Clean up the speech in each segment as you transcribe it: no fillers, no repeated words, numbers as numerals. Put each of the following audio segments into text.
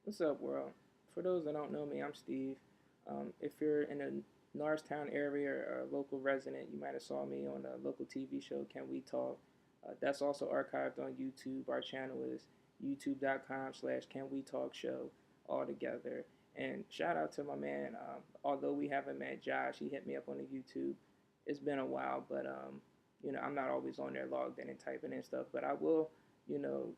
What's up, world? For those that don't know me, I'm Steve. If you're in the Norristown area or a local resident, you might have saw me on a local TV show, Can We Talk? That's also archived on YouTube. Our channel is youtube.com/slash Can We Talk Show all together. And shout out to my man. Although we haven't met Josh, he hit me up on the YouTube. It's been a while, but I'm not always on there logged in and typing in stuff. But I will,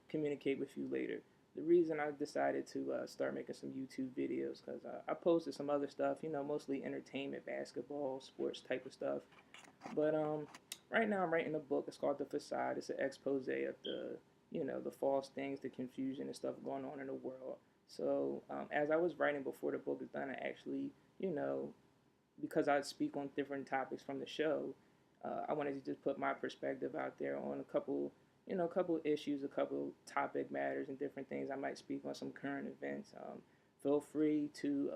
communicate with you later. The reason I decided to start making some YouTube videos because I posted some other stuff, mostly entertainment, basketball, sports type of stuff. But right now I'm writing a book. It's called The Facade. It's an expose of the false things, the confusion and stuff going on in the world. So as I was writing before the book is done, I actually, you know, because I speak on different topics from the show, I wanted to just put my perspective out there on a couple issues, a couple topic matters, and different things. I might speak on some current events. Feel free to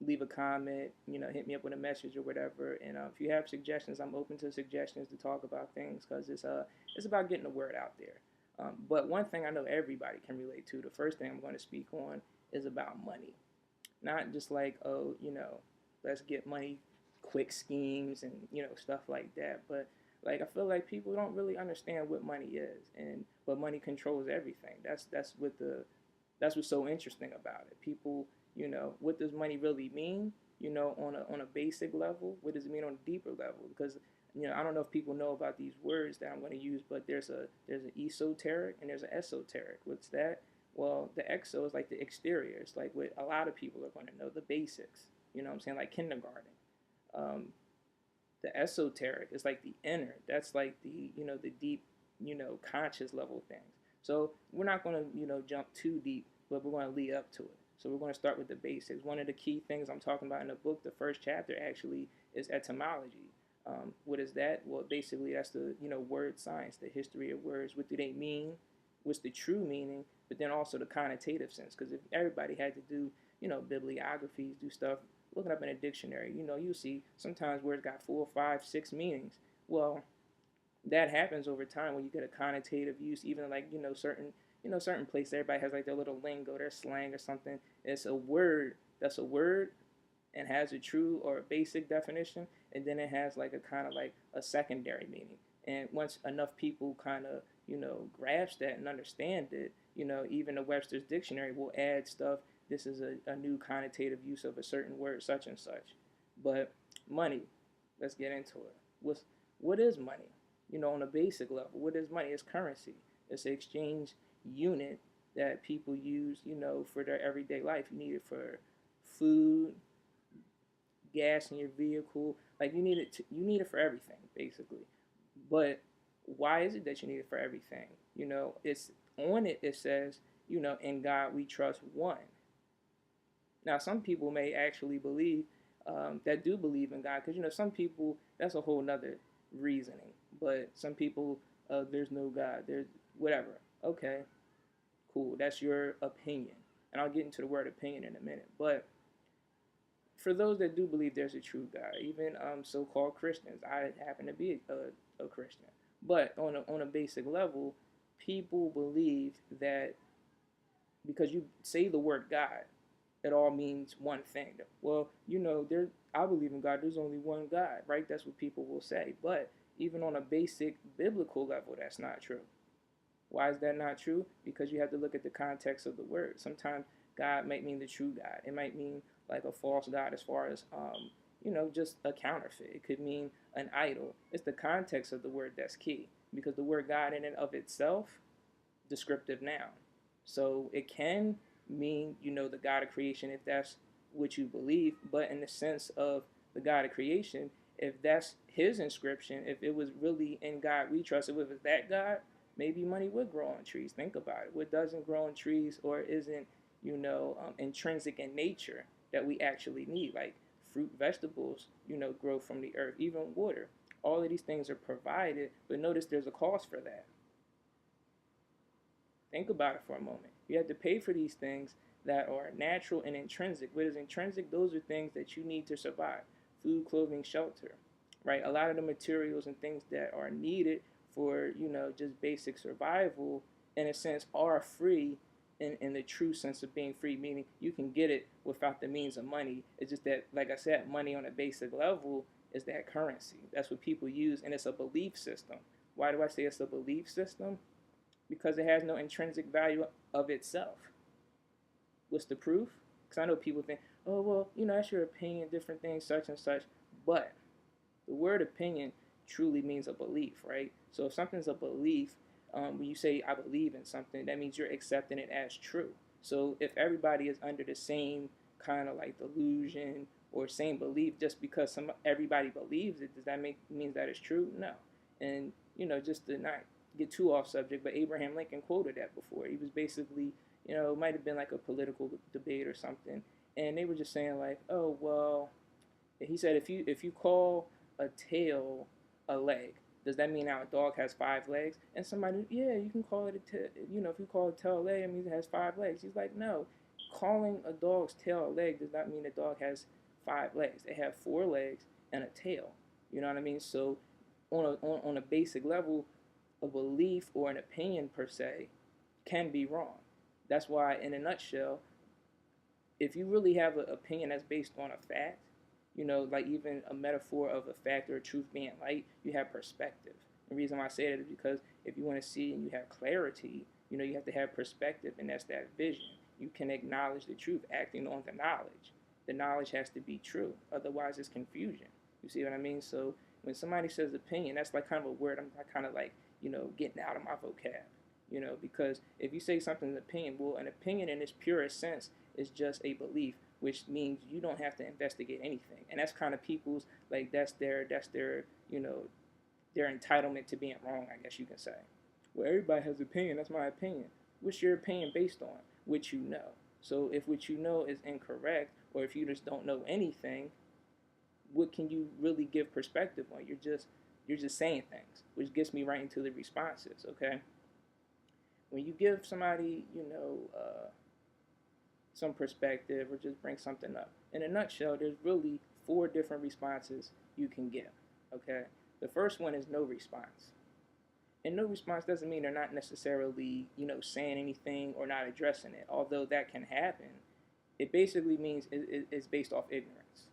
leave a comment, hit me up with a message or whatever. And if you have suggestions, I'm open to suggestions to talk about things because it's about getting the word out there. But one thing I know everybody can relate to, the first thing I'm going to speak on is about money. Not just like, oh, let's get money quick schemes and, stuff like that. But like I feel like people don't really understand what money is and but money controls everything. That's what's so interesting about it. People, what does money really mean? On a basic level, what does it mean on a deeper level? Because I don't know if people know about these words that I'm going to use, but there's an esoteric and there's an esoteric. What's that? Well, the exo is like the exterior. It's like what a lot of people are going to know, the basics. You know what I'm saying? Like kindergarten. Um, the esoteric is like the inner. That's like the deep, conscious level things. So we're not going to, jump too deep, but we're going to lead up to it. So we're going to start with the basics. One of the key things I'm talking about in the book, the first chapter actually, is etymology. What is that? Well, basically that's the word science, the history of words. What do they mean? What's the true meaning? But then also the connotative sense. Because if everybody had to do bibliographies, do stuff, looking up in a dictionary, you see sometimes words got 4, 5, 6 meanings. Well, that happens over time when you get a connotative use, even like certain places. Everybody has like their little lingo, their slang or something. It's a word that's a word and has a true or a basic definition, and then it has like a kind of like a secondary meaning. And once enough people kind of grasp that and understand it, even the Webster's dictionary will add stuff. This is a new connotative use of a certain word, such and such. But money, let's get into it. What is money? On a basic level, what is money? It's currency. It's an exchange unit that people use, for their everyday life. You need it for food, gas in your vehicle. Like you need it for everything, basically. But why is it that you need it for everything? It's on it. It says, in God we trust one. Now, some people may actually believe that do believe in God, because some people that's a whole nother reasoning. But some people, there's no God. There's whatever. Okay, cool. That's your opinion, and I'll get into the word opinion in a minute. But for those that do believe there's a true God, even so-called Christians, I happen to be a Christian. But on a basic level, people believe that because you say the word God, it all means one thing. Well, there I believe in God. There's only one God, right? That's what people will say. But even on a basic biblical level, that's not true. Why is that not true? Because you have to look at the context of the word. Sometimes God might mean the true God. It might mean like a false God as far as just a counterfeit. It could mean an idol. It's the context of the word that's key. Because the word God in and of itself, descriptive noun. So it can mean, the God of creation if that's what you believe, but in the sense of the God of creation, if that's his inscription, if it was really in God we trust, if it was that God, maybe money would grow on trees. Think about it. What doesn't grow on trees or isn't, intrinsic in nature that we actually need, like fruit, vegetables, grow from the earth, even water. All of these things are provided, but notice there's a cost for that. Think about it for a moment. You have to pay for these things that are natural and intrinsic. What is intrinsic? Those are things that you need to survive: food, clothing, shelter, right? A lot of the materials and things that are needed for, just basic survival, in a sense, are free in the true sense of being free, meaning you can get it without the means of money. It's just that, like I said, money on a basic level is that currency. That's what people use, and it's a belief system. Why do I say it's a belief system? Because it has no intrinsic value of itself. What's the proof? Because I know people think, oh, well, that's your opinion, different things, such and such. But the word opinion truly means a belief, right? So if something's a belief, when you say I believe in something, that means you're accepting it as true. So if everybody is under the same kind of like delusion or same belief, just because everybody believes it, does that means that it's true? No. And just to not get too off subject, but Abraham Lincoln quoted that before. He was basically, it might have been like a political debate or something, and they were just saying like, oh well, he said if you call a tail a leg, does that mean now a dog has 5 legs? And somebody, yeah, you can call it if you call a tail a leg, it means it has 5 legs. He's like, no, calling a dog's tail a leg does not mean the dog has 5 legs. They have 4 legs and a tail. You know what I mean? So on a basic level, a belief or an opinion per se can be wrong. That's why, in a nutshell, if you really have an opinion that's based on a fact, like even a metaphor of a fact or a truth being light, you have perspective. The reason why I say that is because if you want to see and you have clarity, you have to have perspective, and that's that vision. You can acknowledge the truth acting on the knowledge. The knowledge has to be true, otherwise it's confusion. You see what I mean? So when somebody says opinion, that's like kind of a word I'm kind of like, getting out of my vocab. Because if you say something's an opinion, well, an opinion in its purest sense is just a belief, which means you don't have to investigate anything. And that's kind of people's, like, that's their their entitlement to being wrong, I guess you can say. Well, everybody has an opinion, that's my opinion. What's your opinion based on? What you know. So if what you know is incorrect, or if you just don't know anything, what can you really give perspective on? You're just saying things, which gets me right into the responses, okay? When you give somebody, some perspective or just bring something up, in a nutshell, there's really 4 different responses you can give, okay? The first one is no response. And no response doesn't mean they're not necessarily, saying anything or not addressing it, although that can happen. It basically means it's based off ignorance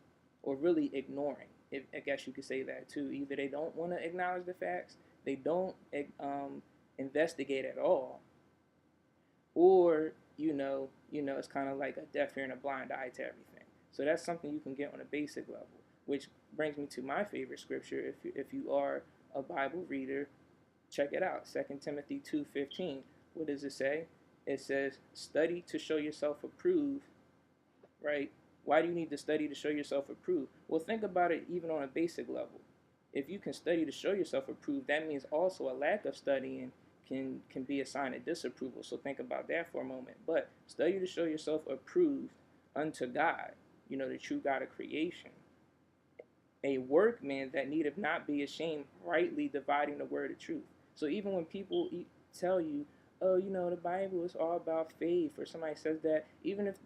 or really ignoring. I guess you could say that too. Either they don't want to acknowledge the facts, they don't investigate at all, or it's kind of like a deaf ear and a blind eye to everything. So that's something you can get on a basic level, which brings me to my favorite scripture. If you are a Bible reader, check it out. 2 Timothy 2:15. What does it say? It says, "Study to show yourself approved." Right? Why do you need to study to show yourself approved? Well, think about it even on a basic level. If you can study to show yourself approved, that means also a lack of studying can be a sign of disapproval. So think about that for a moment. But study to show yourself approved unto God, the true God of creation. A workman that needeth not be ashamed, rightly dividing the word of truth. So even when people tell you, oh, the Bible is all about faith, or somebody says that, even if,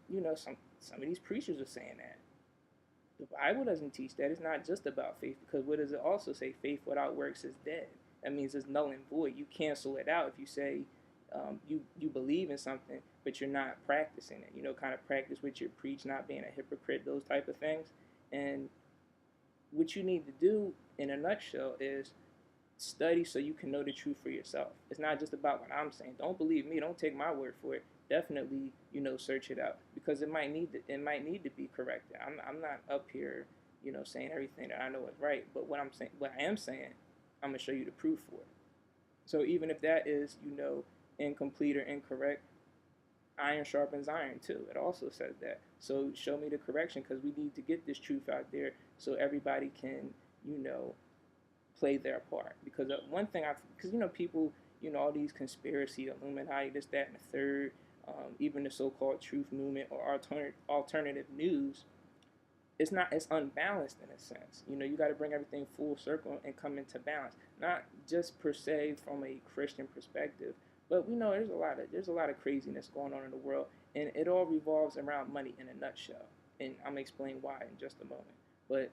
some of these preachers are saying that, the Bible doesn't teach that. It's not just about faith, because what does it also say? Faith without works is dead. That means it's null and void. You cancel it out if you say you believe in something, but you're not practicing it. Kind of practice what you preach, not being a hypocrite, those type of things. And what you need to do, in a nutshell, is study so you can know the truth for yourself. It's not just about what I'm saying. Don't believe me. Don't take my word for it. Definitely, search it out, because it might need to be corrected. I'm not up here, saying everything that I know is right. But what I am saying, I'm gonna show you the proof for it. So even if that is, incomplete or incorrect, iron sharpens iron too. It also says that. So show me the correction, because we need to get this truth out there so everybody can, play their part. Because one thing people, all these conspiracy, Illuminati, this, that, and the third, even the so-called truth movement or alternative news, it's unbalanced in a sense. You got to bring everything full circle and come into balance, not just per se from a Christian perspective, but we know there's a lot of craziness going on in the world, and it all revolves around money in a nutshell. And I'm gonna explain why in just a moment. But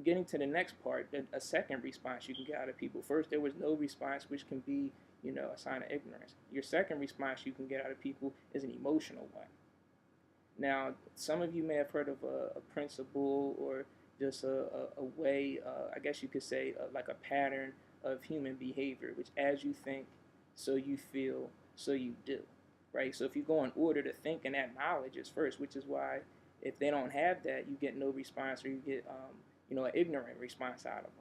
getting to the next part, a second response you can get out of people. First, there was no response, which can be, a sign of ignorance. Your second response you can get out of people is an emotional one. Now, some of you may have heard of a principle or just a way, I guess you could say, like a pattern of human behavior, which as you think, so you feel, so you do, right? So if you go in order to think, and that knowledge is first, which is why if they don't have that, you get no response, or you get, an ignorant response out of them.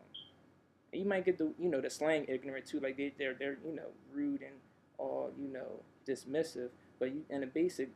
And you might get the slang ignorant too, like they're rude and all, dismissive, but in a basic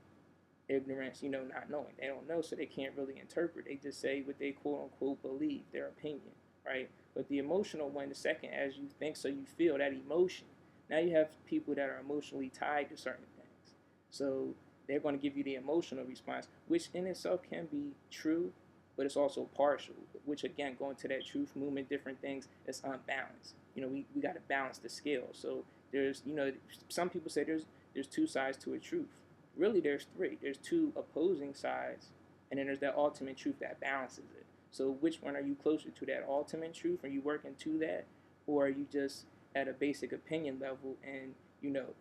ignorance, not knowing. They don't know, so they can't really interpret. They just say what they quote unquote believe, their opinion, right? But the emotional one, the second, as you think, so you feel, that emotion. Now you have people that are emotionally tied to certain things. So they're going to give you the emotional response, which in itself can be true, but it's also partial, which again, going to that truth movement, different things, it's unbalanced. We got to balance the scale. So there's, some people say there's two sides to a truth. Really, there's three. There's two opposing sides, and then there's that ultimate truth that balances it. So which one are you closer to, that ultimate truth? Are you working to that? Or are you just at a basic opinion level and,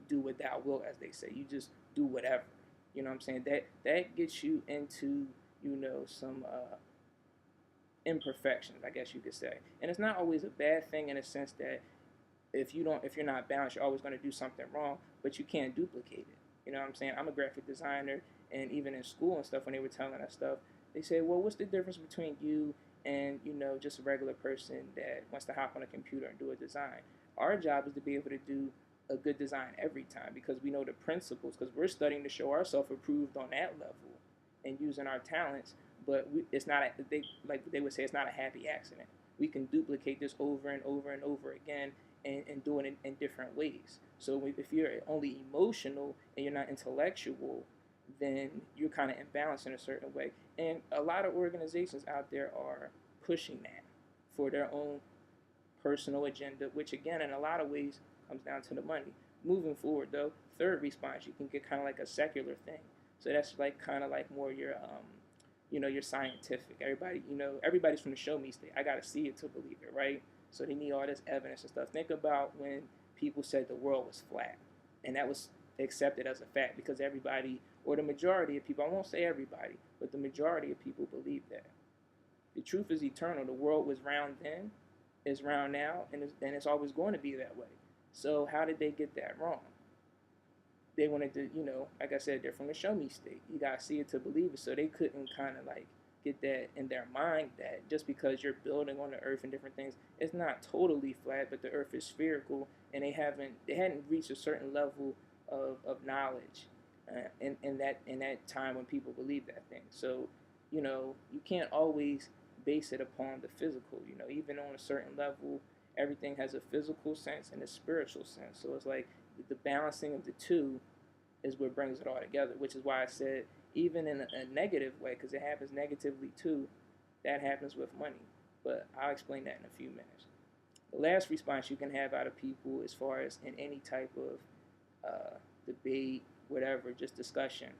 do what thou wilt, as they say. You just do whatever. You know what I'm saying? That gets you into, some imperfections, I guess you could say. And it's not always a bad thing in a sense that if you're not balanced, you're always going to do something wrong, but you can't duplicate it. You know what I'm saying? I'm a graphic designer, and even in school and stuff, when they were telling us stuff, they say, well, what's the difference between you and, just a regular person that wants to hop on a computer and do a design? Our job is to be able to do a good design every time, because we know the principles, because we're studying to show ourselves approved on that level and using our talents, but it's not, like they would say, it's not a happy accident. We can duplicate this over and over and over again, and do it in different ways. So if you're only emotional and you're not intellectual, then you're kind of imbalanced in a certain way. And a lot of organizations out there are pushing that for their own personal agenda, which again, in a lot of ways, comes down to the money. Moving forward, though, third response, you can get kind of like a secular thing. So that's like kind of like more your, your scientific. Everybody's from the show me state. I got to see it to believe it, right? So they need all this evidence and stuff. Think about when people said the world was flat, and that was accepted as a fact because everybody, or the majority of people, I won't say everybody, but the majority of people believe that. The truth is eternal. The world was round then, is round now, and it's always going to be that way. So how did they get that wrong? They wanted to, like I said, they're from the show me state. You got to see it to believe it. So they couldn't kind of like get that in their mind that just because you're building on the earth and different things, it's not totally flat, but the earth is spherical, and they hadn't reached a certain level of knowledge in that time when people believe that thing. So, you can't always base it upon the physical. Even on a certain level, everything has a physical sense and a spiritual sense. So it's like the balancing of the two is what brings it all together, which is why I said even in a negative way, because it happens negatively too, that happens with money. But I'll explain that in a few minutes. The last response you can have out of people, as far as in any type of debate, whatever, just discussion,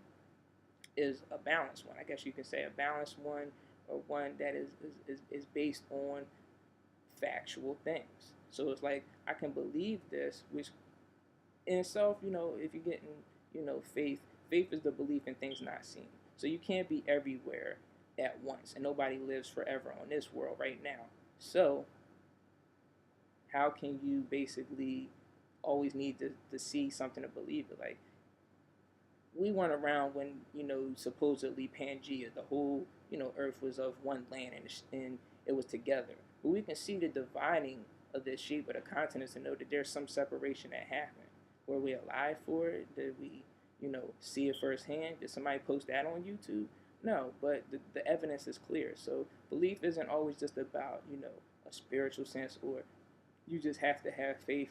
is a balanced one. I guess you can say a balanced one, or one that is based on factual things. So it's like, I can believe this, which in itself, if you're getting, faith is the belief in things not seen. So you can't be everywhere at once, and nobody lives forever on this world right now. So how can you basically always need to see something to believe it? Like, we went around when, supposedly Pangea, the whole, earth was of one land, and it was together. But we can see the dividing of the shape of the continents and know that there's some separation that happened. Were we alive for it? Did we, see it firsthand? Did somebody post that on YouTube? No, but the evidence is clear. So belief isn't always just about, a spiritual sense, or you just have to have faith.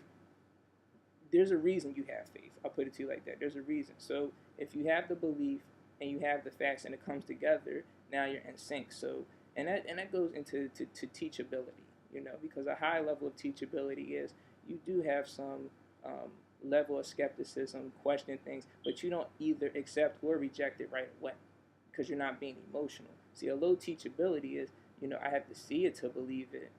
There's a reason you have faith. I'll put it to you like that. There's a reason. So if you have the belief and you have the facts and it comes together, now you're in sync. So and that goes into to teachability, because a high level of teachability is you do have some level of skepticism, question things, but you don't either accept or reject it right away because you're not being emotional. See, a low teachability is, I have to see it to believe it,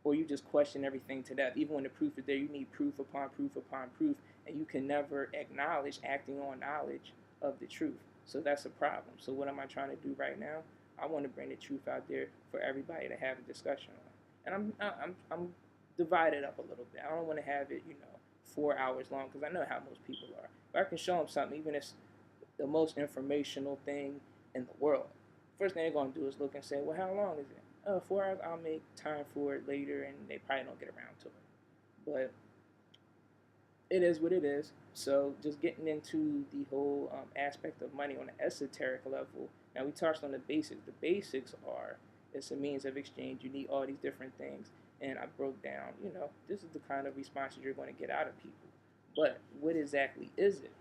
or you just question everything to death. Even when the proof is there, you need proof upon proof upon proof, and you can never acknowledge acting on knowledge of the truth. So that's a problem. So what am I trying to do right now? I want to bring the truth out there for everybody to have a discussion on. And I'm divided up a little bit. I don't want to have it, 4 hours long, because I know how most people are. If I can show them something, even if it's the most informational thing in the world, first thing they're going to do is look and say, well, how long is it? 4 hours, I'll make time for it later, and they probably don't get around to it. But it is what it is. So just getting into the whole aspect of money on an esoteric level. Now, we touched on the basics. The basics are it's a means of exchange. You need all these different things. And I broke down, this is the kind of responses you're going to get out of people. But what exactly is it?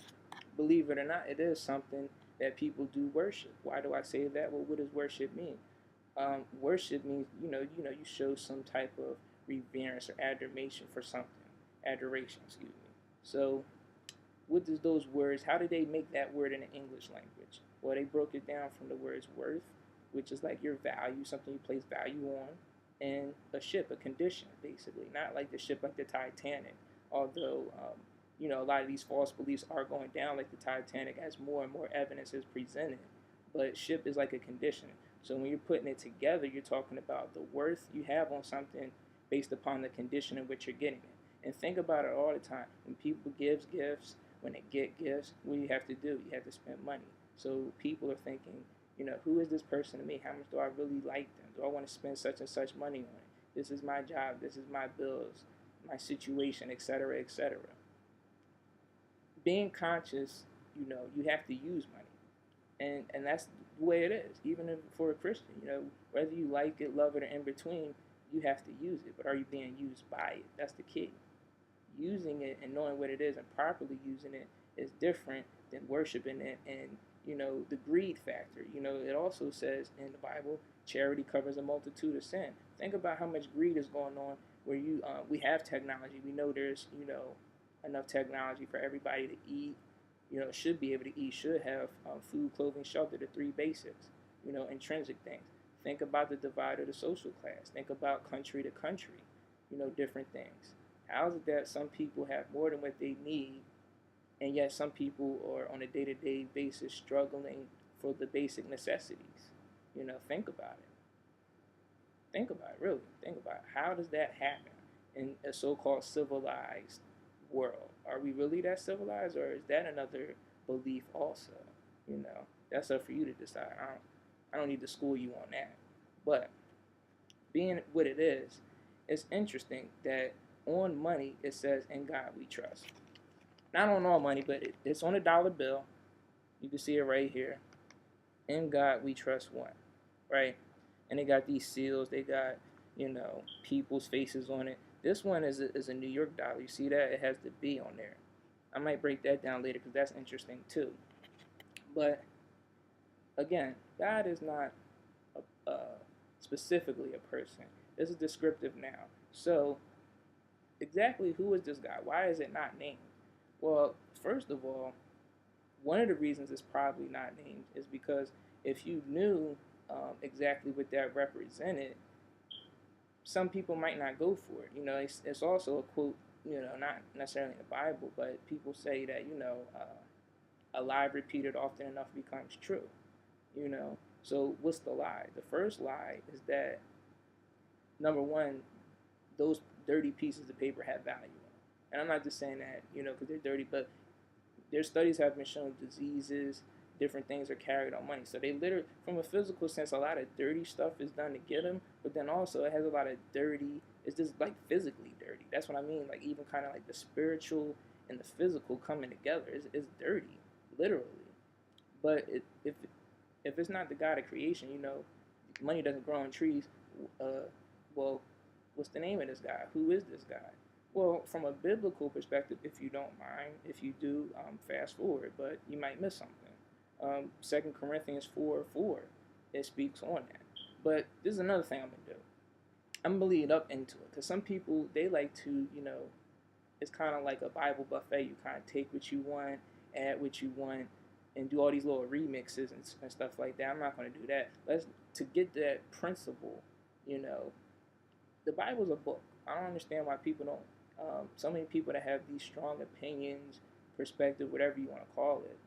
Believe it or not, it is something that people do worship. Why do I say that? Well, what does worship mean? Worship means, you show some type of reverence or adoration for something. Adoration, excuse me. So, what does those words, how did they make that word in the English language? Well, they broke it down from the words worth, which is like your value, something you place value on, and a ship, a condition, basically. Not like the ship like the Titanic, although, a lot of these false beliefs are going down like the Titanic as more and more evidence is presented. But ship is like a condition. So when you're putting it together, you're talking about the worth you have on something based upon the condition in which you're getting it. And think about it all the time. When people give gifts, when they get gifts, what do you have to do? You have to spend money. So people are thinking, who is this person to me? How much do I really like them? Do I want to spend such and such money on it? This is my job. This is my bills, my situation, etc., etc. Being conscious, you have to use money. And that's the way it is. Even if for a Christian, whether you like it, love it, or in between, you have to use it. But are you being used by it? That's the key. Using it and knowing what it is and properly using it is different than worshiping it and, the greed factor. It also says in the Bible, charity covers a multitude of sin. Think about how much greed is going on where we have technology. We know there's, enough technology for everybody to eat, should be able to eat, should have food, clothing, shelter, the three basics, intrinsic things. Think about the divide of the social class. Think about country to country, different things. How is it that some people have more than what they need, and yet some people are on a day-to-day basis struggling for the basic necessities? Think about it. Think about it, really. Think about it. How does that happen in a so-called civilized world? Are we really that civilized, or is that another belief also? That's up for you to decide. I don't need to school you on that. But being what it is, it's interesting that on money it says, "In God we trust." Not on all money, but it's on a dollar bill. You can see it right here. In God we trust one, right? And they got these seals. They got, people's faces on it. This one is a New York dollar. You see that? It has the B on there. I might break that down later because that's interesting too. But again, God is not specifically a person. This is descriptive now. So exactly who is this guy? Why is it not named? Well, first of all, one of the reasons it's probably not named is because if you knew exactly what that represented, some people might not go for it. It's also a quote, not necessarily in the Bible, but people say that, a lie repeated often enough becomes true, So what's the lie? The first lie is that, number one, those dirty pieces of paper have value. And I'm not just saying that, because they're dirty, but their studies have been shown diseases, different things are carried on money. So they literally, from a physical sense, a lot of dirty stuff is done to get them, but then also it has a lot of dirty, it's just like physically dirty. That's what I mean, like even kind of like the spiritual and the physical coming together is dirty, literally. But if it's not the God of creation, money doesn't grow on trees, well, what's the name of this guy? Who is this guy? Well, from a biblical perspective, if you don't mind, if you do, fast forward, but you might miss something. 2 Corinthians 4:4, it speaks on that. But this is another thing I'm going to do. I'm going to lead up into it, because some people, they like to, it's kind of like a Bible buffet. You kind of take what you want, add what you want, and do all these little remixes and stuff like that. I'm not going to do that. To get that principle, the Bible's a book. I don't understand why people don't. So many people that have these strong opinions, perspective, whatever you want to call it,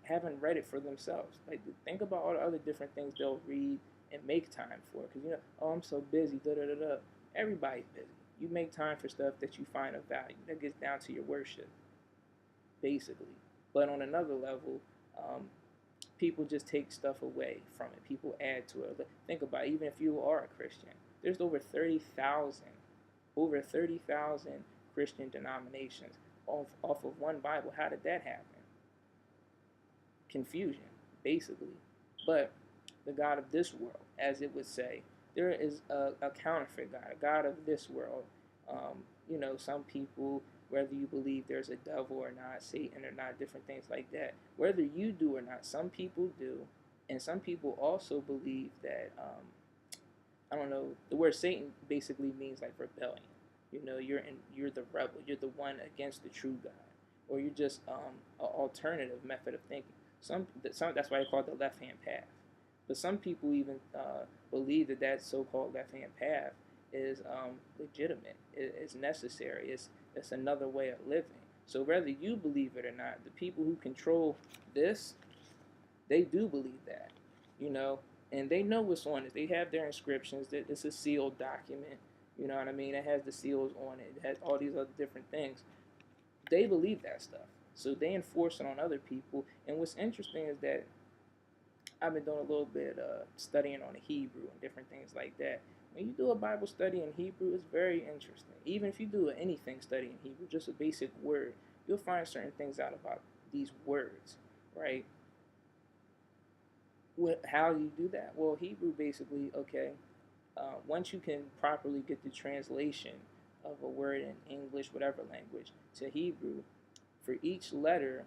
haven't read it for themselves. Like, think about all the other different things they'll read and make time for. Because, oh, I'm so busy, da da da da. Everybody's busy. You make time for stuff that you find of value. That gets down to your worship, basically. But on another level, um, people just take stuff away from it. People add to it. Think about it, even if you are a Christian, there's over 30,000 Christian denominations off of one Bible. How did that happen? Confusion, basically. But the God of this world, as it would say, there is a counterfeit God, a God of this world. Some people, whether you believe there's a devil or not, Satan or not, different things like that, whether you do or not, some people do. And some people also believe that, I don't know, the word Satan basically means like rebellion. You're the rebel, you're the one against the true God, or you're just an alternative method of thinking. Some that's why they call it the left hand path. But some people even believe that so-called left-hand path is legitimate, it's necessary, it's another way of living. So whether you believe it or not, the people who control this, they do believe that, you know, and they know what's on it. They have their inscriptions. That it's a sealed document. You know what I mean? It has the seals on it. It has all these other different things. They believe that stuff, so they enforce it on other people. And what's interesting is that I've been doing a little bit studying on the Hebrew and different things like that. When you do a Bible study in Hebrew, it's very interesting. Even if you do anything study in Hebrew, just a basic word, you'll find certain things out about these words, right? How do you do that? Well, Hebrew basically, okay, once you can properly get the translation of a word in English, whatever language, to Hebrew, for each letter,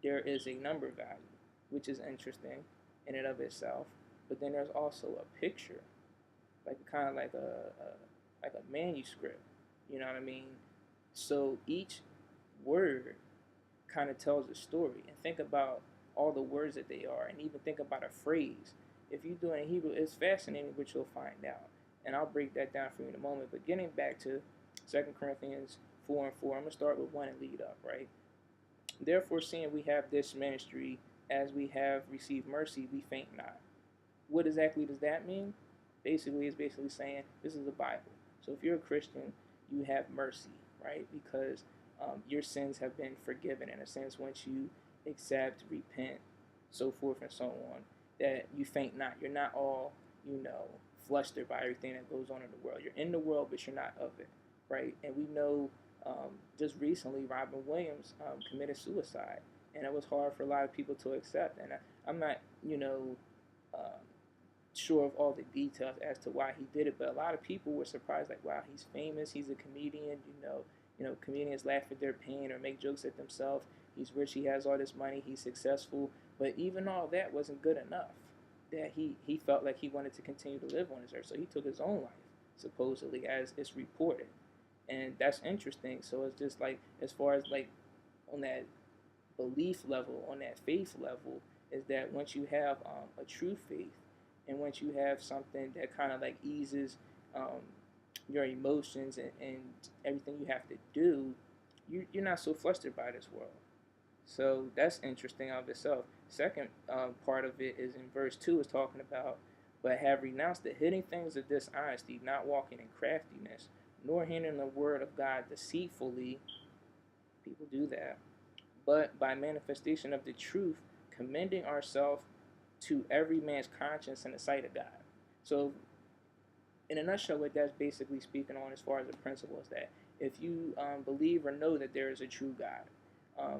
there is a number value, which is interesting in and of itself. But then there's also a picture, like kind of like a manuscript. You know what I mean? So each word kind of tells a story. And think about all the words that they are, and even think about a phrase. If you do it in Hebrew, it's fascinating what you'll find out. And I'll break that down for you in a moment. But getting back to 2 Corinthians 4 and 4, I'm going to start with 1 and lead up, right? Therefore, seeing we have this ministry, as we have received mercy, we faint not. What exactly does that mean? Basically, it's basically saying this is the Bible. So if you're a Christian, you have mercy, right? Because your sins have been forgiven in a sense once you accept, repent, so forth and so on. That you faint not. You're not all, flustered by everything that goes on in the world. You're in the world, but you're not of it, right? And we know just recently Robin Williams committed suicide, and it was hard for a lot of people to accept. And I'm not, um, sure of all the details as to why he did it, but a lot of people were surprised, like, wow, he's famous, he's a comedian, comedians laugh at their pain or make jokes at themselves. He's rich, he has all this money, he's successful, but even all that wasn't good enough. That he felt like he wanted to continue to live on this earth, so he took his own life, supposedly, as it's reported. And that's interesting. So it's just like, as far as like on that belief level, on that faith level, is that once you have a true faith, and once you have something that kind of like eases um, your emotions and everything you have to do, you're not so flustered by this world. So that's interesting of itself. Second part of it is in verse 2 is talking about, but have renounced the hidden things of dishonesty, not walking in craftiness, nor handling the word of God deceitfully. People do that. But by manifestation of the truth, commending ourselves to every man's conscience in the sight of God. So, in a nutshell, what that's basically speaking on as far as the principle is that if you believe or know that there is a true God,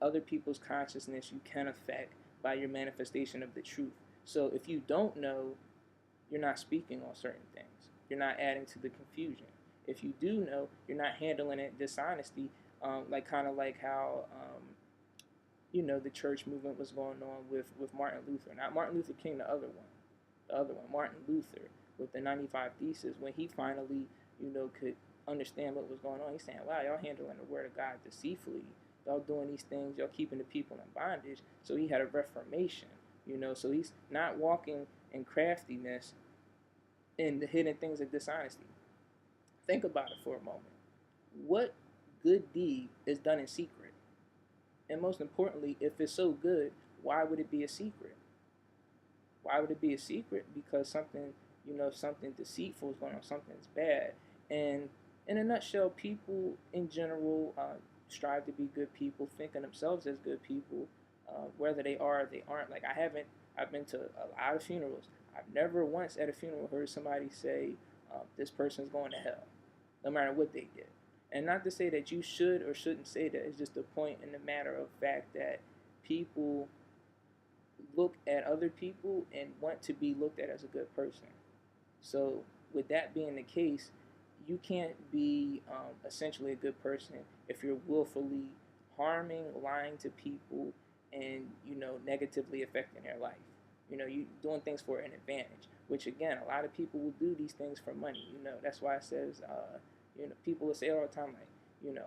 other people's consciousness you can affect by your manifestation of the truth. So if you don't know, you're not speaking on certain things. You're not adding to the confusion. If you do know, you're not handling it dishonesty, like kind of like how the church movement was going on with Martin Luther. Not Martin Luther King, the other one, Martin Luther, with the 95 Theses. When he finally, could understand what was going on, he's saying, wow, y'all handling the word of God deceitfully. Y'all doing these things, y'all keeping the people in bondage. So he had a reformation, so he's not walking in craftiness, and the hidden things of dishonesty. Think about it for a moment. What good deed is done in secret? And most importantly, if it's so good, why would it be a secret? Why would it be a secret? Because something, something deceitful is going on, something's bad. And in a nutshell, people in general strive to be good people, think of themselves as good people, whether they are or they aren't. Like I've been to a lot of funerals. I've never once at a funeral heard somebody say, this person's going to hell, no matter what they did. And not to say that you should or shouldn't say that. It's just a point in the matter of fact that people look at other people and want to be looked at as a good person. So, with that being the case, you can't be essentially a good person if you're willfully harming, lying to people, and negatively affecting their life. You doing things for an advantage, which again, a lot of people will do these things for money. That's why it says, people will say all the time, like,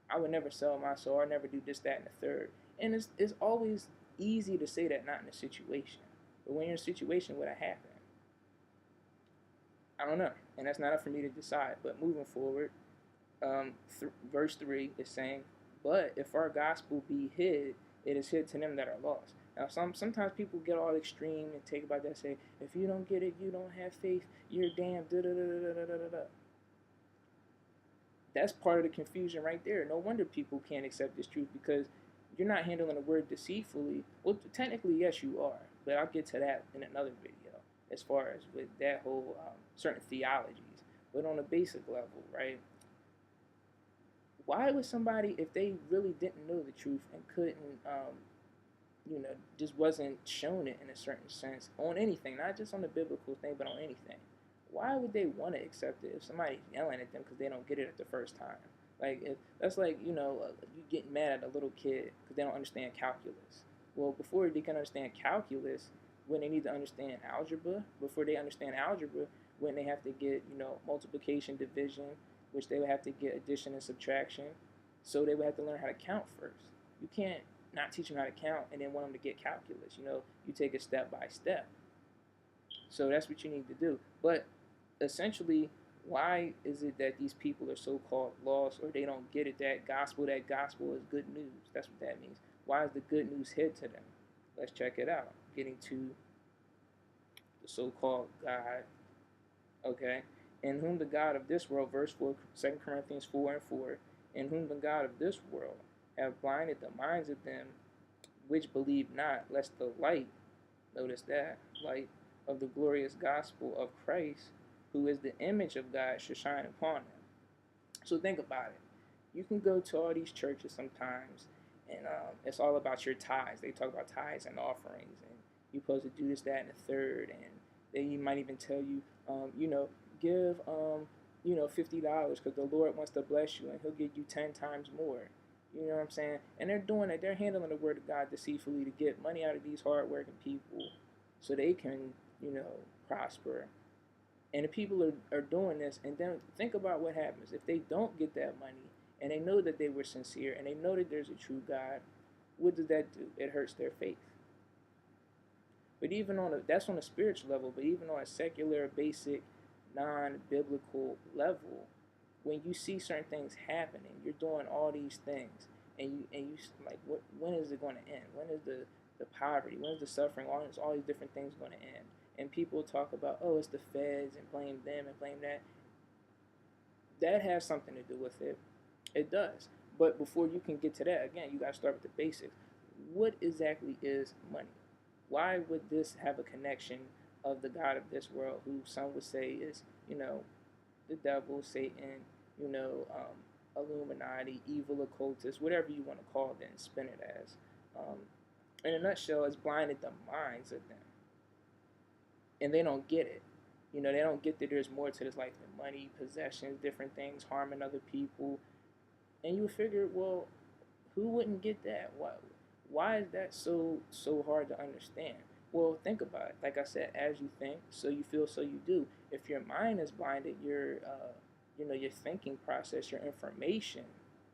I would never sell my soul, I never do this, that, and the third. And it's always easy to say that not in a situation. But when you're in a situation, what'll happen? I don't know. And that's not up for me to decide. But moving forward, verse 3 is saying, but if our gospel be hid, it is hid to them that are lost. Now, sometimes people get all extreme and take about that, say, if you don't get it, you don't have faith, you're damned, da da da da da da da. That's part of the confusion right there. No wonder people can't accept this truth, because you're not handling the word deceitfully. Well, technically, yes, you are. But I'll get to that in another video as far as with that whole certain theologies. But on a basic level, right? Why would somebody, if they really didn't know the truth and couldn't, just wasn't shown it in a certain sense on anything, not just on the biblical thing, but on anything, why would they want to accept it if somebody's yelling at them because they don't get it at the first time? Like, that's like, you getting mad at a little kid because they don't understand calculus. Well, before they can understand calculus, when they need to understand algebra, before they understand algebra, when they have to get, multiplication, division, which they would have to get addition and subtraction. So they would have to learn how to count first. You can't not teach them how to count and then want them to get calculus. You take it step by step. So that's what you need to do. But essentially, why is it that these people are so-called lost, or they don't get it? That gospel is good news. That's what that means. Why is the good news hid to them? Let's check it out. Getting to the so-called God. Okay. In whom the God of this world, verse 4, 2 Corinthians 4:4, in whom the God of this world have blinded the minds of them which believe not, lest the light, notice that, light of the glorious gospel of Christ, who is the image of God, should shine upon them. So think about it. You can go to all these churches sometimes, and it's all about your tithes. They talk about tithes and offerings, and you're supposed to do this, that, and the third, and they might even tell you, give, $50 because the Lord wants to bless you, and He'll give you 10 times more. You know what I'm saying? And they're doing it. They're handling the word of God deceitfully to get money out of these hardworking people so they can, prosper. And the people are doing this, and then think about what happens. If they don't get that money, and they know that they were sincere, and they know that there's a true God, what does that do? It hurts their faith. But that's on a spiritual level, but even on a secular, basic, non-biblical level, when you see certain things happening, you're doing all these things, and you like, when is it going to end? When is the poverty? When is the suffering? All these different things going to end? And people talk about, oh, it's the feds, and blame them and blame that. That has something to do with it. It does. But before you can get to that, again, you got to start with the basics. What exactly is money? Why would this have a connection of the God of this world, who some would say is, the devil, Satan, Illuminati, evil occultists, whatever you want to call it and spin it as. In a nutshell, it's blinded the minds of them. And they don't get it. They don't get that there's more to this life than money, possessions, different things, harming other people. And you figure, well, who wouldn't get that? Why is that so hard to understand? Well, think about it. Like I said, as you think, so you feel, so you do. If your mind is blinded, your thinking process, your information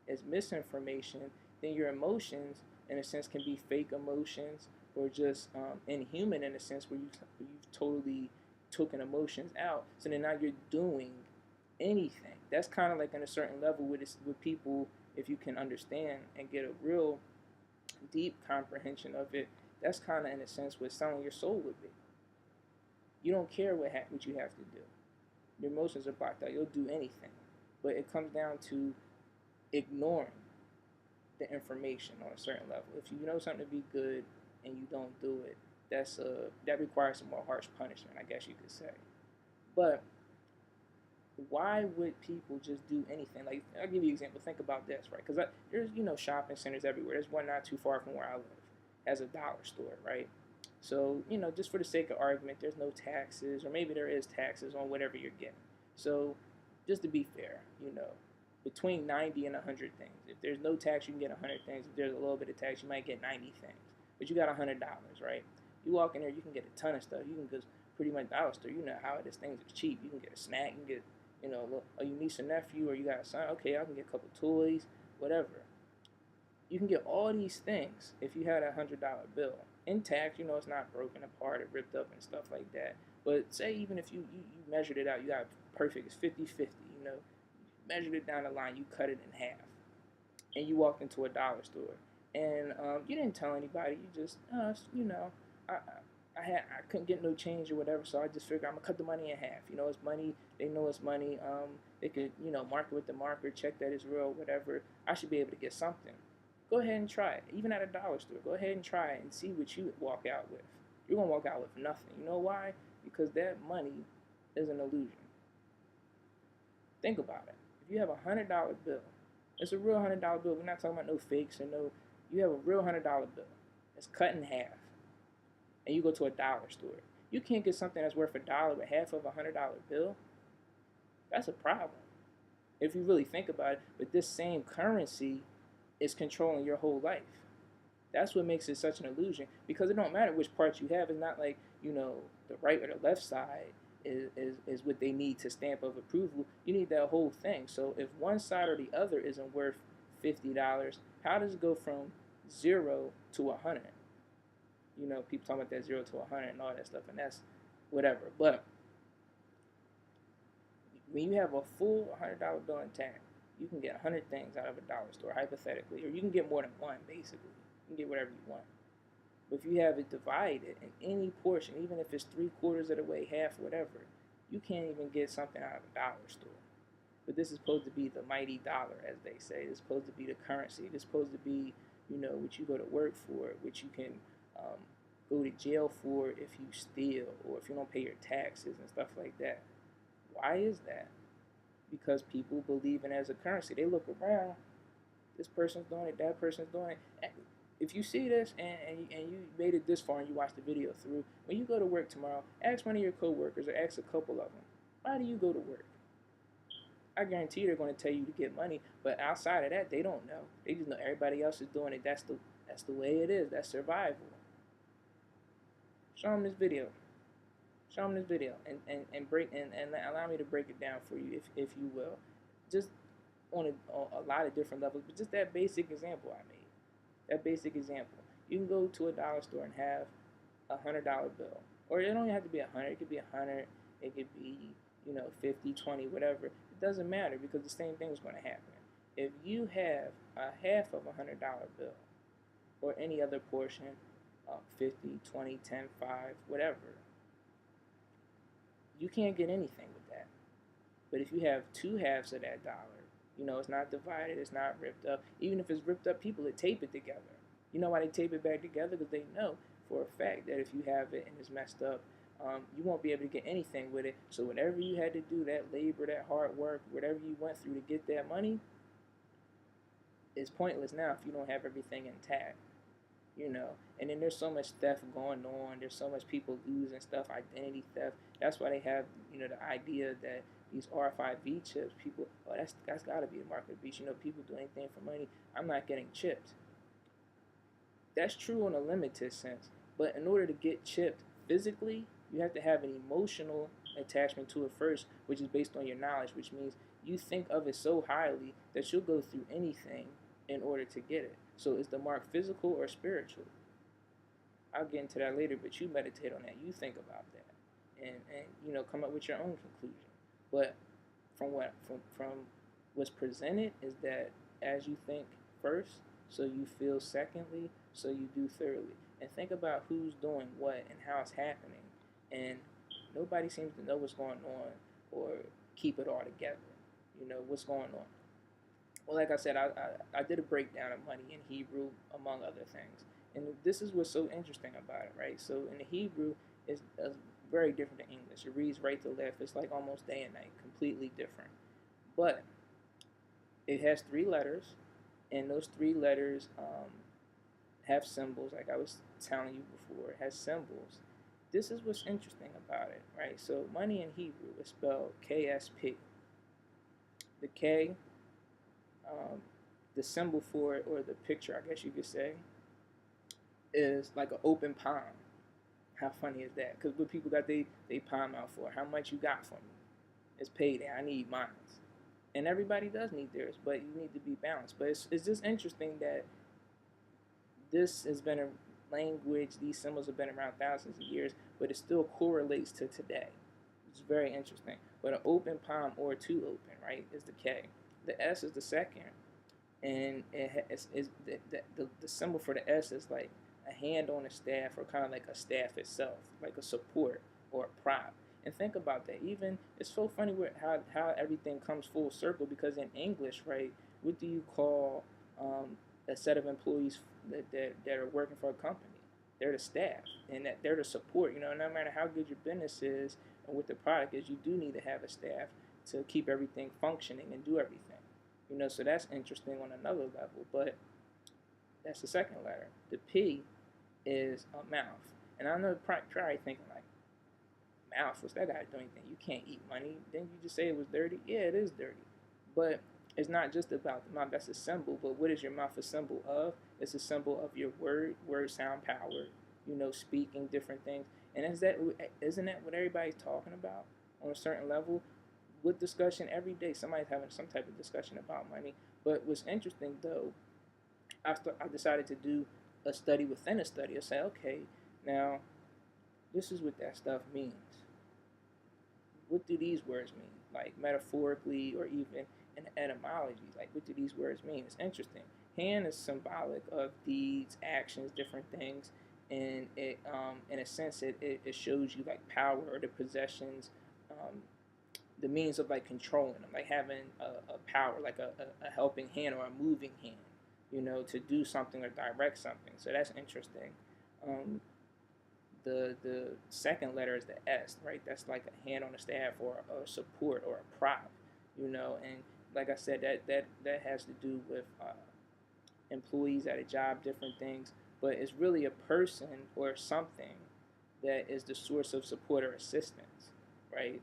is misinformation, then your emotions, in a sense, can be fake emotions, or just inhuman in a sense, where you've totally taken emotions out. So then now you're doing anything. That's kind of like on a certain level with people, if you can understand and get a real deep comprehension of it, that's kind of in a sense what selling your soul would be. You don't care what you have to do. Your emotions are blocked out. You'll do anything. But it comes down to ignoring the information on a certain level. If you know something to be good and you don't do it, that requires some more harsh punishment, I guess you could say. But why would people just do anything? Like, I'll give you an example. Think about this, right? Because there's shopping centers everywhere. There's one not too far from where I live, has a dollar store, right? So just for the sake of argument, there's no taxes, or maybe there is taxes on whatever you're getting. So just to be fair, between 90 and 100 things. If there's no tax, you can get 100 things. If there's a little bit of tax, you might get 90 things. But you got $100, right? You walk in there, you can get a ton of stuff. You can just pretty much dollar store. You know how it is. Things are cheap. You can get a snack. You can get a niece or nephew, or you got a son. Okay, I can get a couple toys, whatever. You can get all these things if you had a $100 bill. Intact, it's not broken apart or ripped up and stuff like that. But say even if you measured it out, you got perfect, it's 50-50, measured it down the line, you cut it in half. And you walked into a dollar store. And you didn't tell anybody, you just, I couldn't get no change or whatever, so I just figured I'm going to cut the money in half. It's money, they know it's money, they could, mark it with the marker, check that it's real, whatever. I should be able to get something. Go ahead and try it. Even at a dollar store, go ahead and try it and see what you walk out with. You're going to walk out with nothing. You know why? Because that money is an illusion. Think about it. If you have a $100 bill, it's a real $100 bill. We're not talking about no fakes or no. You have a real $100 bill. It's cut in half. And you go to a dollar store. You can't get something that's worth $1 with half of a $100 bill. That's a problem. If you really think about it. But this same currency is controlling your whole life. That's what makes it such an illusion, because it don't matter which parts you have. It's not like the right or the left side is what they need to stamp of approval. You need that whole thing. So if one side or the other isn't worth $50, how does it go from 0 to 100? People talking about that 0 to 100 and all that stuff, and that's whatever. But when you have a full $100 bill intact, you can get 100 things out of a dollar store, hypothetically, or you can get more than one, basically. You can get whatever you want. But if you have it divided in any portion, even if it's 3/4 of the way, half, whatever, you can't even get something out of a dollar store. But this is supposed to be the mighty dollar, as they say. It's supposed to be the currency. It's supposed to be, what you go to work for, which you can go to jail for if you steal or if you don't pay your taxes and stuff like that. Why is that? Because people believe in it as a currency. They look around, this person's doing it, that person's doing it. If you see this and you made it this far and you watched the video through, when you go to work tomorrow, ask one of your coworkers or ask a couple of them, why do you go to work? I guarantee they're going to tell you to get money, but outside of that, they don't know. They just know everybody else is doing it. That's the way it is. That's survival. Show them this video. Show them this video and allow me to break it down for you, if you will. Just on a lot of different levels, but just that basic example I made. That basic example. You can go to a dollar store and have a $100 bill. Or it don't have to be 100. It could be 100. It could be, 50, 20, whatever. It doesn't matter, because the same thing is going to happen. If you have a half of a $100 bill or any other portion, 50, 20, 10, 5, whatever, you can't get anything with that. But if you have two halves of that dollar, it's not divided, it's not ripped up. Even if it's ripped up, people that tape it together. You know why they tape it back together? Because they know for a fact that if you have it and it's messed up, you won't be able to get anything with it. So whatever you had to do, that labor, that hard work, whatever you went through to get that money, is pointless now if you don't have everything intact. And then there's so much theft going on. There's so much people losing stuff, identity theft. That's why they have, the idea that these RFID chips, people, that's got to be the mark of the beast. People do anything for money. I'm not getting chipped. That's true in a limited sense. But in order to get chipped physically, you have to have an emotional attachment to it first, which is based on your knowledge, which means you think of it so highly that you'll go through anything in order to get it. So is the mark physical or spiritual? I'll get into that later, but you meditate on that. You think about that. and come up with your own conclusion. But from what's presented is that as you think first, so you feel secondly, so you do thirdly. And think about who's doing what and how it's happening. And nobody seems to know what's going on or keep it all together. What's going on. Well, like I said, I did a breakdown of money in Hebrew, among other things. And this is what's so interesting about it, right? So in the Hebrew, it's very different than English. It reads right to left. It's like almost day and night, completely different. But it has three letters, and those three letters have symbols, like I was telling you before. It has symbols. This is what's interesting about it, right? So money in Hebrew is spelled KSP. The K, the symbol for it, or the picture, I guess you could say, is like an open palm. How funny is that? Because what people got they palm out for? How much you got for me? It's payday. I need mine. And everybody does need theirs, but you need to be balanced. But it's just interesting that this has been a language, these symbols have been around thousands of years, but it still correlates to today. It's very interesting. But an open palm or two open, right, is the K. The S is the second. And it's the symbol for the S is like a hand on a staff, or kind of like a staff itself, like a support or a prop. And think about that. Even it's so funny how everything comes full circle, because in English, right, what do you call a set of employees that are working for a company? They're the staff, and that they're the support. No matter how good your business is and what the product is, you do need to have a staff to keep everything functioning and do everything. So that's interesting on another level. But that's the second letter. The P is a mouth, and I know you're probably thinking like, mouth, what's that got to do anything? You can't eat money. Didn't you just say it was dirty? Yeah, it is dirty. But it's not just about the mouth. That's a symbol. But what is your mouth a symbol of? It's a symbol of your word sound power, speaking different things. And isn't that what everybody's talking about on a certain level? With discussion every day, somebody's having some type of discussion about money. But what's interesting, though, I decided to do a study within a study. I say, okay, now this is what that stuff means. What do these words mean? Like metaphorically, or even in etymology, like what do these words mean? It's interesting. Hand is symbolic of deeds, actions, different things, and it, in a sense, it shows you like power or the possessions, the means of like controlling them, like having a power, like a helping hand or a moving hand, to do something or direct something. So that's interesting. The second letter is the S, right? That's like a hand on a staff or a support or a prop, and like I said, that has to do with employees at a job, different things, but it's really a person or something that is the source of support or assistance, right?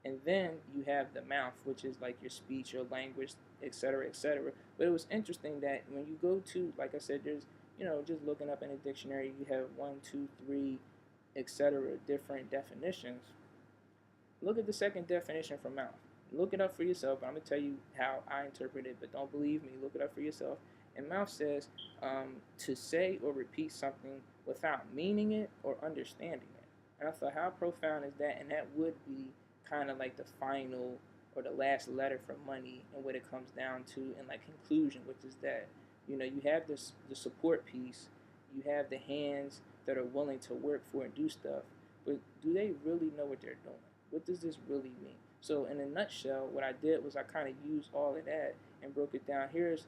And then you have the mouth, which is like your speech, your language, etc., etc. But it was interesting that when you go to, like I said, there's, just looking up in a dictionary, you have 1, 2, 3, etc., different definitions. Look at the second definition for mouth. Look it up for yourself. I'm going to tell you how I interpret it, but don't believe me. Look it up for yourself. And mouth says to say or repeat something without meaning it or understanding it. And I thought, how profound is that? And that would be kind of like the final or the last letter for money, and what it comes down to in like conclusion, which is that, you have the support piece, you have the hands that are willing to work for and do stuff, but do they really know what they're doing? What does this really mean? So in a nutshell, what I did was I kind of used all of that and broke it down. Here's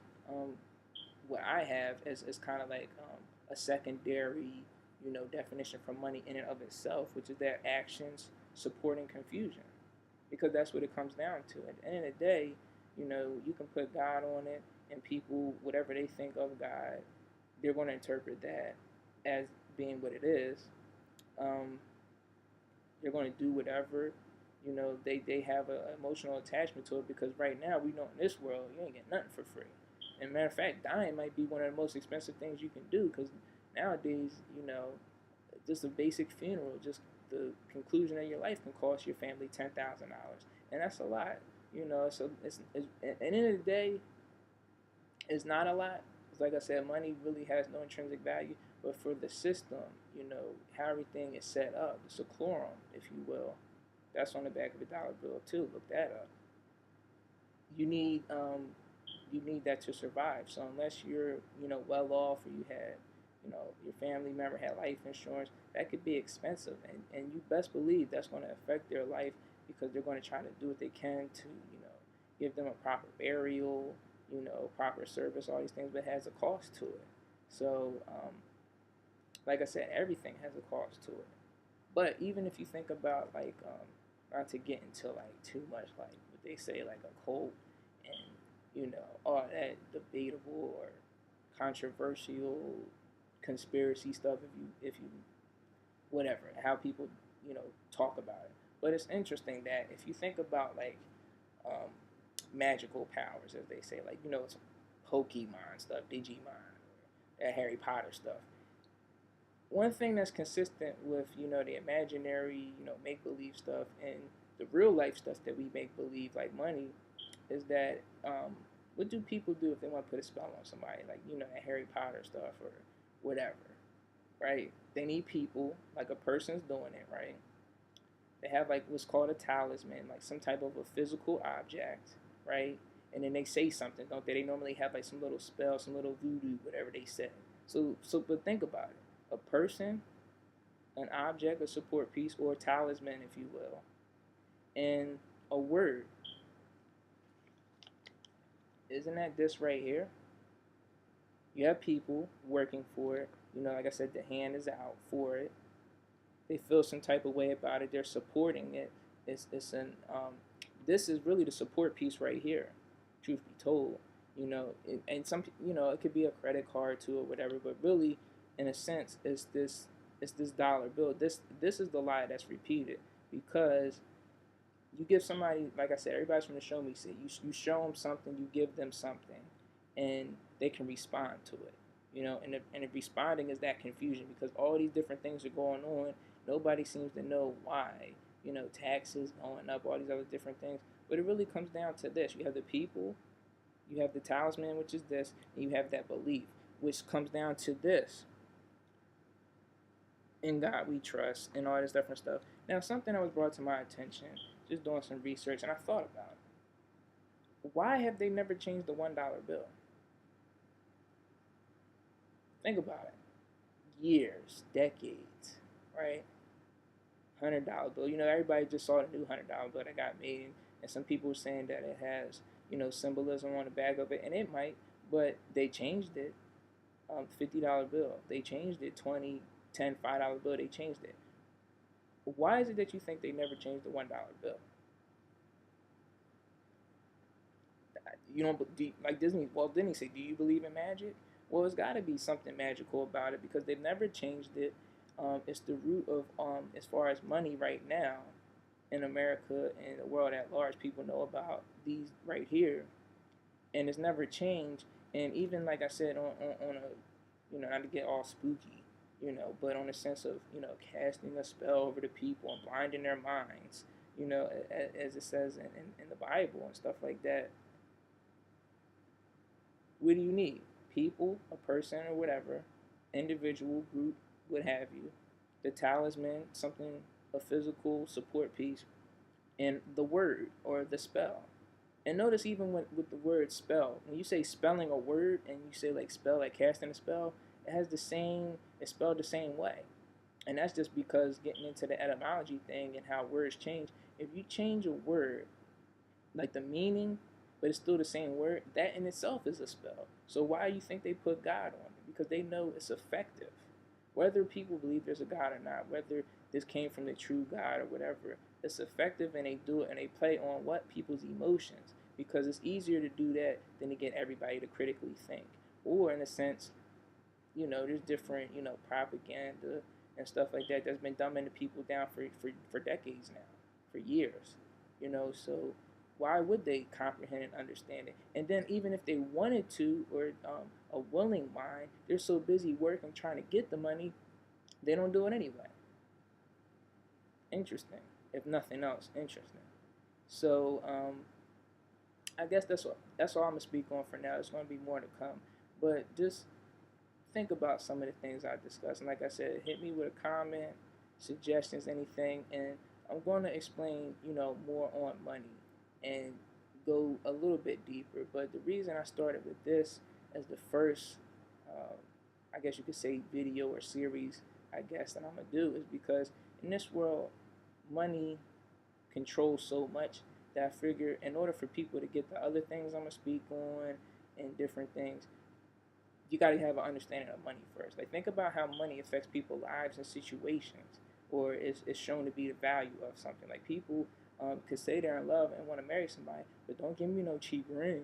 what I have as kind of like a secondary, definition for money in and of itself, which is that actions supporting confusion, because that's what it comes down to. At the end of the day, you can put God on it, and people, whatever they think of God, they're going to interpret that as being what it is. They're going to do whatever, they have an emotional attachment to it, because right now we know in this world you ain't get nothing for free. And matter of fact, dying might be one of the most expensive things you can do, because nowadays, just a basic funeral, just the conclusion of your life can cost your family $10,000, and that's a lot. So it's at the end of the day, it's not a lot. Like I said, money really has no intrinsic value, but for the system, how everything is set up, the Seclorum, if you will. That's on the back of a dollar bill too. Look that up. You need you need that to survive. So unless you're well off, or you had your family member had life insurance, that could be expensive, and you best believe that's going to affect their life, because they're going to try to do what they can to give them a proper burial, proper service, all these things, but it has a cost to it. So like I said, everything has a cost to it. But even if you think about, like, not to get into like too much, like what they say, like a cult, and all that debatable or controversial conspiracy stuff, if you whatever, how people talk about it. But it's interesting that if you think about, like, um, magical powers, as they say, like it's Pokemon stuff, Digimon, or that Harry Potter stuff. One thing that's consistent with the imaginary, make believe stuff, and the real life stuff that we make believe, like money, is that what do people do if they want to put a spell on somebody, like that Harry Potter stuff or whatever, right? They need people, like a person's doing it, right? They have like what's called a talisman, like some type of a physical object, right? And then they say something, don't they? They normally have like some little spell, some little voodoo, whatever they say. But think about it: a person, an object, a support piece, or a talisman, if you will, and a word. Isn't that this right here? You have people working for it. Like I said, the hand is out for it. They feel some type of way about it. They're supporting it. It's an this is really the support piece right here. Truth be told, and some it could be a credit card too or whatever. But really, in a sense, it's this dollar bill. This is the lie that's repeated, because you give somebody, like I said, everybody's from the show me see. You show them something, you give them something, and they can respond to it. And the responding is that confusion, because all these different things are going on. Nobody seems to know why. Taxes going up, all these other different things. But it really comes down to this: you have the people, you have the talisman, which is this, and you have that belief, which comes down to this: in God we trust, and all this different stuff. Now, something that was brought to my attention, just doing some research, and I thought about it. Why have they never changed the $1 bill? Think about it. Years, decades, right? $100 bill. Everybody just saw the new $100 bill that got made, and some people were saying that it has, symbolism on the back of it, and it might, but they changed it. $50 bill, they changed it. 20, 10, $5 bill, they changed it. Why is it that you think they never changed the $1 bill? You don't like Disney. Well, Disney say, "Do you believe in magic?" Well, it's got to be something magical about it, because they've never changed it. It's the root of as far as money right now in America and the world at large. People know about these right here, and it's never changed. And even like I said, on a not to get all spooky, but on a sense of casting a spell over the people and blinding their minds, as it says in the Bible and stuff like that. What do you need? People, a person, or whatever, individual, group, what have you. The talisman, something, a physical support piece, and the word or the spell. And notice, even with the word spell, when you say spelling a word and you say like spell, like casting a spell, it's spelled the same way. And that's just because, getting into the etymology thing and how words change, if you change a word, like the meaning, but it's still the same word, that in itself is a spell. So why do you think they put God on it? Because they know it's effective. Whether people believe there's a God or not, whether this came from the true God or whatever, it's effective, and they do it, and they play on what? People's emotions. Because it's easier to do that than to get everybody to critically think. Or, in a sense, there's different, propaganda and stuff like that that's been dumbing the people down for decades now, for years. So why would they comprehend and understand it? And then, even if they wanted to, or a willing mind, they're so busy working, trying to get the money, they don't do it anyway. Interesting. If nothing else, interesting. So I guess that's all I'm gonna speak on for now. There's gonna be more to come, but just think about some of the things I discussed. And like I said, hit me with a comment, suggestions, anything, and I'm going to explain, more on money and go a little bit deeper. But the reason I started with this as the first, uh, I guess you could say, video or series, I guess, that I'm going to do is because in this world, money controls so much that I figure in order for people to get the other things I'm going to speak on and different things, you got to have an understanding of money first. Like, think about how money affects people's lives and situations, or is shown to be the value of something. Like, people could say they're in love and want to marry somebody, but don't give me no cheap ring.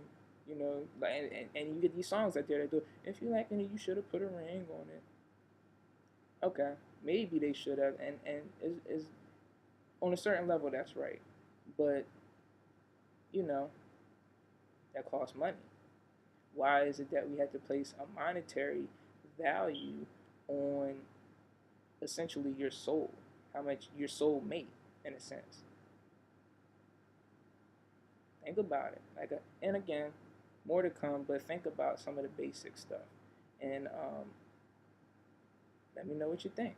Like, and you get these songs out there that do, if you like it, you should have put a ring on it. Okay, maybe they should have, and is on a certain level that's right, but you know that costs money. Why is it that we have to place a monetary value on essentially your soul, how much your soul made, in a sense? Think about it. And again, more to come, but think about some of the basic stuff, and let me know what you think.